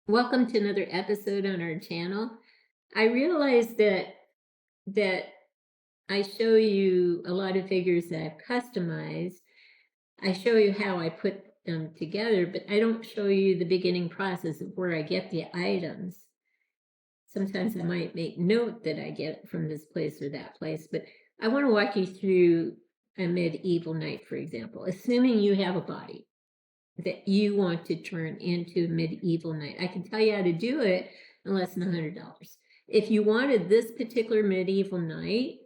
Welcome to another episode on our channel. I realized that I show you a lot of figures that I've customized. I show you how I put them together, but I don't show you the beginning process of where I get the items. Sometimes I might make note that I get it from this place or that place, but I want to walk you through a medieval knight, for example, assuming you have a body that you want to turn into a medieval knight. I can tell you how to do it in less than $100. If you wanted this particular medieval knight,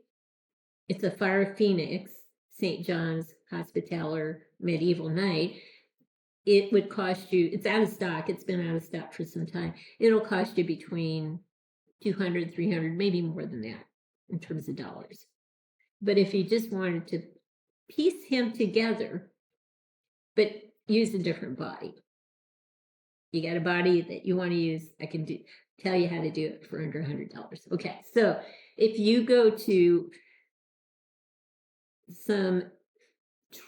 it's a Fire Phoenix, St. John's Hospitaller medieval knight. It would cost you, it's out of stock, it's been out of stock for some time. It'll cost you between 200, 300, maybe more than that in terms of dollars. But if you just wanted to piece him together, but use a different body. You got a body that you want to use, I can tell you how to do it for under $100. Okay, so if you go to some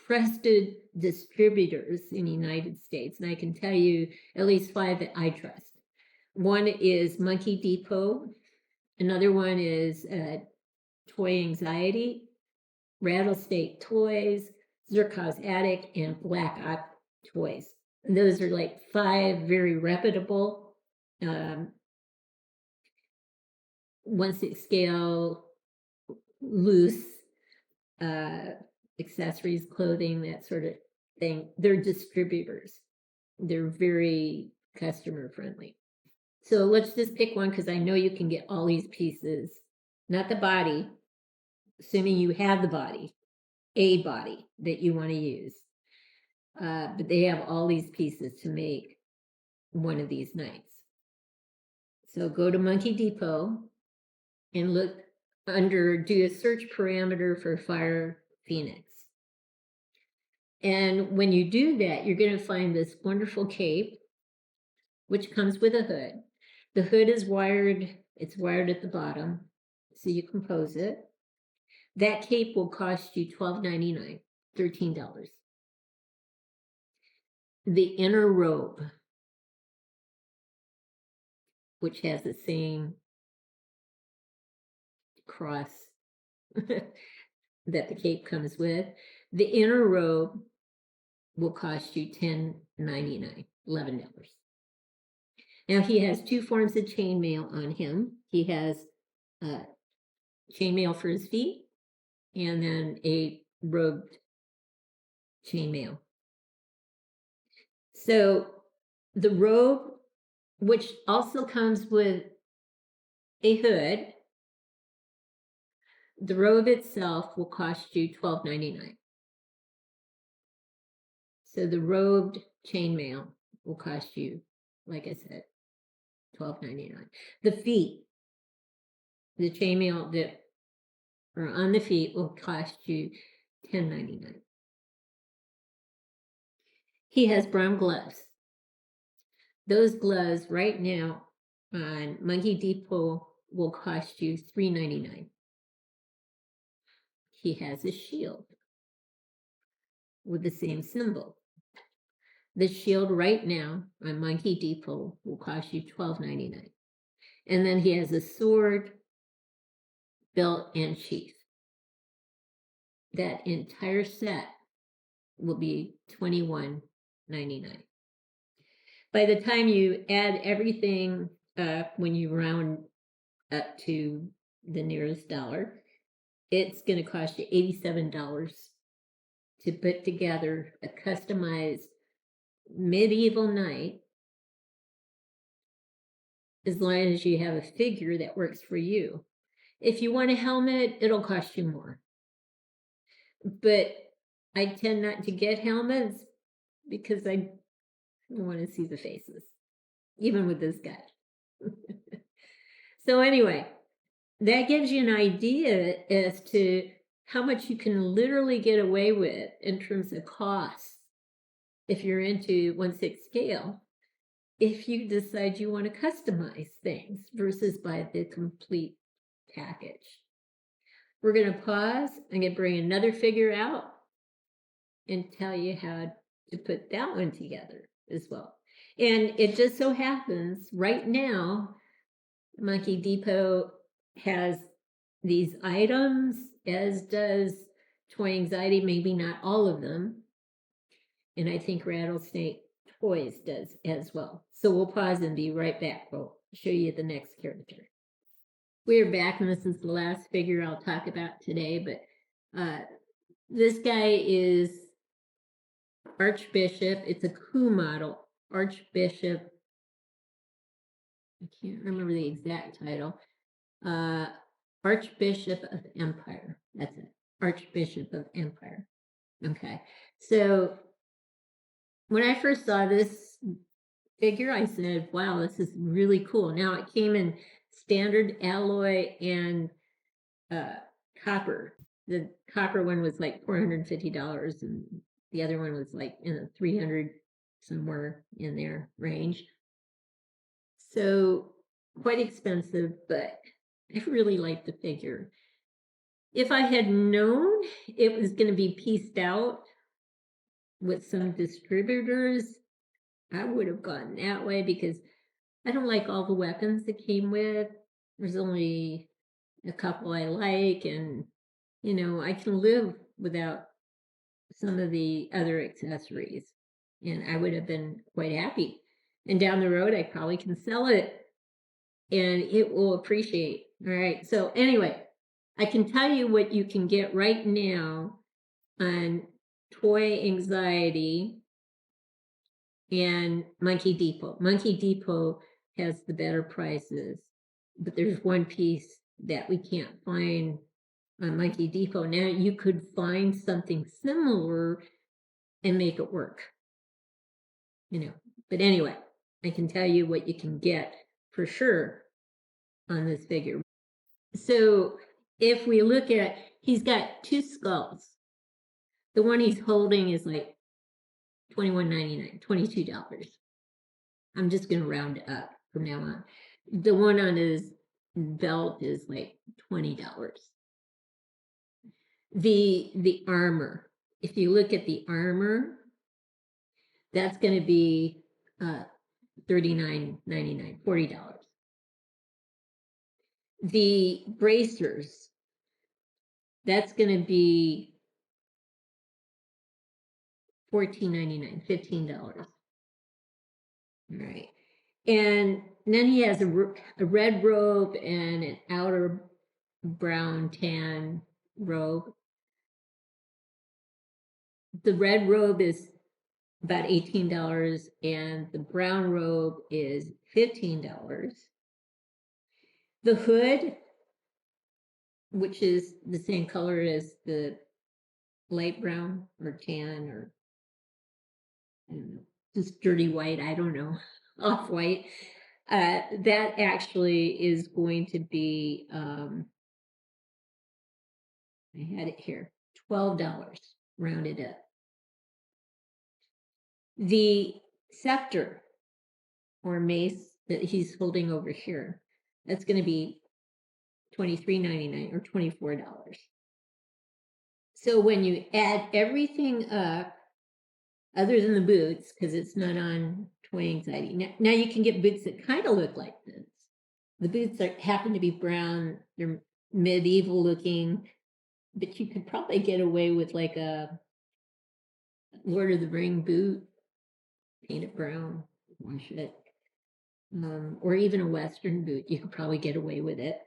trusted distributors in the United States, and I can tell you at least 5 that I trust. One is MonkeyDepot. Another one is Toy Anxiety, Rattlesnake Toys, Zhukov's Attic, and BlackOpToys. And those are like 5 very reputable, 1/6 scale, loose accessories, clothing, that sort of thing. They're distributors. They're very customer friendly. So let's just pick one because I know you can get all these pieces, not the body, assuming you have the body, a body that you want to use. But they have all these pieces to make one of these knights. So go to MonkeyDepot and look under, do a search parameter for Fire Phoenix. And when you do that, you're going to find this wonderful cape, which comes with a hood. The hood is wired, it's wired at the bottom, so you can pose it. That cape will cost you $12.99, $13. The inner robe, which has the same cross that the cape comes with, the inner robe will cost you $10.99, $11. Now he has 2 forms of chainmail on him. He has chainmail for his feet and then a robed chainmail. So the robe, which also comes with a hood, the robe itself will cost you $12.99. So the robed chainmail will cost you, like I said, $12.99. The feet, the chainmail that are on the feet will cost you $10.99. He has brown gloves. Those gloves right now on MonkeyDepot will cost you $3.99. He has a shield with the same symbol. The shield right now on MonkeyDepot will cost you $12.99. And then he has a sword, belt, and sheath. That entire set will be $21.99. By the time you add everything up, when you round up to the nearest dollar, it's going to cost you $87 to put together a customized medieval knight, as long as you have a figure that works for you. If you want a helmet, it'll cost you more. But I tend not to get helmets because I want to see the faces, even with this guy. So anyway, that gives you an idea as to how much you can literally get away with in terms of costs if you're into 1/6 scale, if you decide you want to customize things versus buy the complete package. We're going to pause. I'm going to bring another figure out and tell you how to put that one together as well. And it just so happens right now, Monkey Depot has these items, as does Toy Anxiety, maybe not all of them. And I think Rattlesnake Toys does as well. So we'll pause and be right back. We'll show you the next character. We're back, and this is the last figure I'll talk about today, but this guy is Archbishop. It's a coup model. Archbishop, I can't remember the exact title. Archbishop of Empire. That's it. Archbishop of Empire. Okay. So when I first saw this figure, I said, wow, this is really cool. Now it came in standard alloy and copper. The copper one was like $450 and the other one was like in the 300 somewhere in their range. So quite expensive, but I really liked the figure. If I had known it was going to be pieced out with some distributors, I would have gone that way because I don't like all the weapons it came with. There's only a couple I like, and you know, I can live without some of the other accessories, and I would have been quite happy. And down the road, I probably can sell it and it will appreciate. All right. So anyway, I can tell you what you can get right now on Toy Anxiety and Monkey Depot. Monkey Depot has the better prices, but there's one piece that we can't find on Monkey Depot. Now you could find something similar and make it work, you know. But anyway, I can tell you what you can get for sure on this figure. So if we look at, he's got two skulls. The one he's holding is like $21.99, $22. I'm just going to round it up from now on. The one on his belt is like $20. The armor, if you look at the armor, that's going to be $39.99, $40. The bracers, that's going to be $14.99, $15. All right. And then he has a red robe and an outer brown tan robe. The red robe is about $18 and the brown robe is $15. The hood, which is the same color as the light brown or tan or I don't know, just dirty white, I don't know, off-white, that actually is going to be, I had it here, $12, rounded up. The scepter or mace that he's holding over here, that's going to be $23.99 or $24. So when you add everything up, other than the boots, because it's not on Toy Anxiety. Now you can get boots that kind of look like this. The boots happen to be brown. They're medieval looking, but you could probably get away with like a Lord of the Ring boot, paint it brown, wash it, or even a Western boot. You could probably get away with it.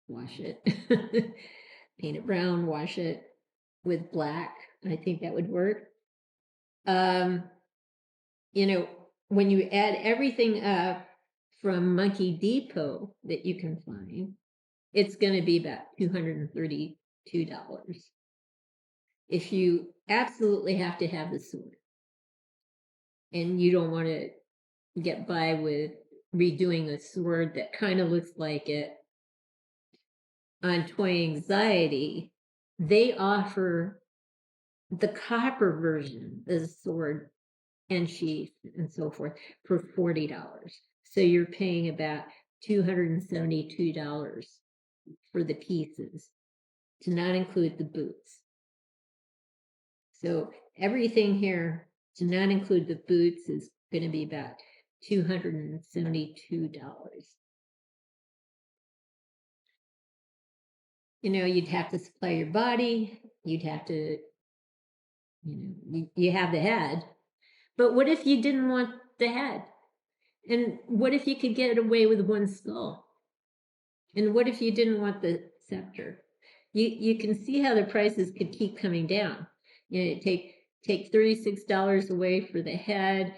Wash it, paint it brown, wash it with black. I think that would work. You know, when you add everything up from Monkey Depot that you can find, it's going to be about $232. If you absolutely have to have the sword and you don't want to get by with redoing a sword that kind of looks like it on Toy Anxiety, they offer the copper version of the sword and sheath and so forth for $40. So you're paying about $272 for the pieces, to not include the boots. So everything here, to not include the boots, is going to be about $272. You know, you'd have to supply your body, you'd have to, you know, you have the head, but what if you didn't want the head? And what if you could get away with one skull? And what if you didn't want the scepter? You can see how the prices could keep coming down. You know, take $36 away for the head.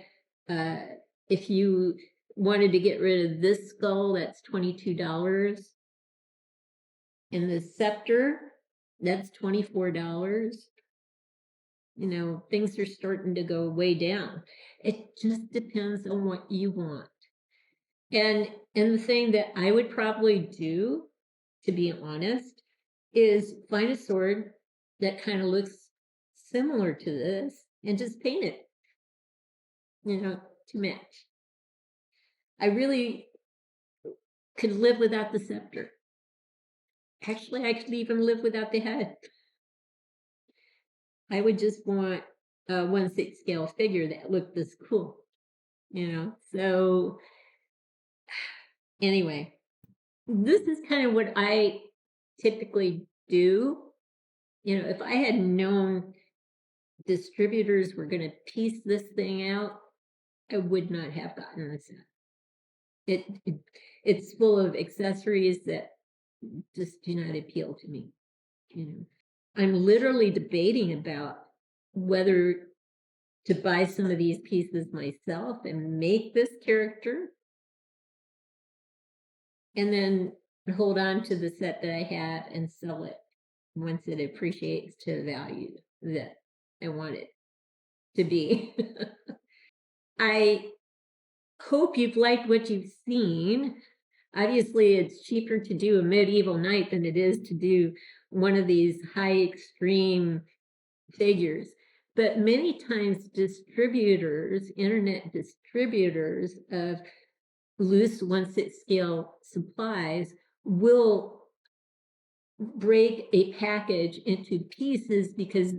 If you wanted to get rid of this skull, that's $22. And the scepter, that's $24. You know, things are starting to go way down. It just depends on what you want. And the thing that I would probably do, to be honest, is find a sword that kind of looks similar to this and just paint it, you know, to match. I really could live without the scepter. Actually, I could even live without the head. I would just want a 1/6 scale figure that looked this cool, you know. So anyway, this is kind of what I typically do. You know, if I had known distributors were going to piece this thing out, I would not have gotten the set. It's full of accessories that just do not appeal to me. You know, I'm literally debating about whether to buy some of these pieces myself and make this character, and then hold on to the set that I have and sell it once it appreciates to the value that I want it to be. I hope you've liked what you've seen. Obviously, it's cheaper to do a medieval knight than it is to do one of these high extreme figures. But many times distributors, internet distributors of loose 1/6 scale supplies will break a package into pieces because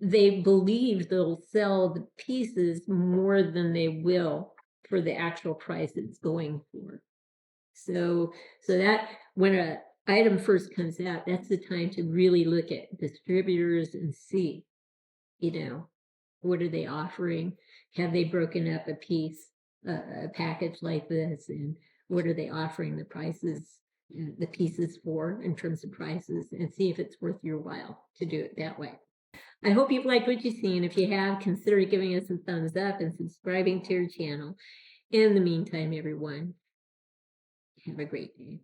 they believe they'll sell the pieces more than they will for the actual price it's going for. So that when an item first comes out, that's the time to really look at distributors and see, you know, what are they offering? Have they broken up a piece, a package like this, and what are they offering the prices, the pieces for in terms of prices, and see if it's worth your while to do it that way. I hope you've liked what you've seen. If you have, consider giving us a thumbs up and subscribing to our channel. In the meantime, everyone, have a great day.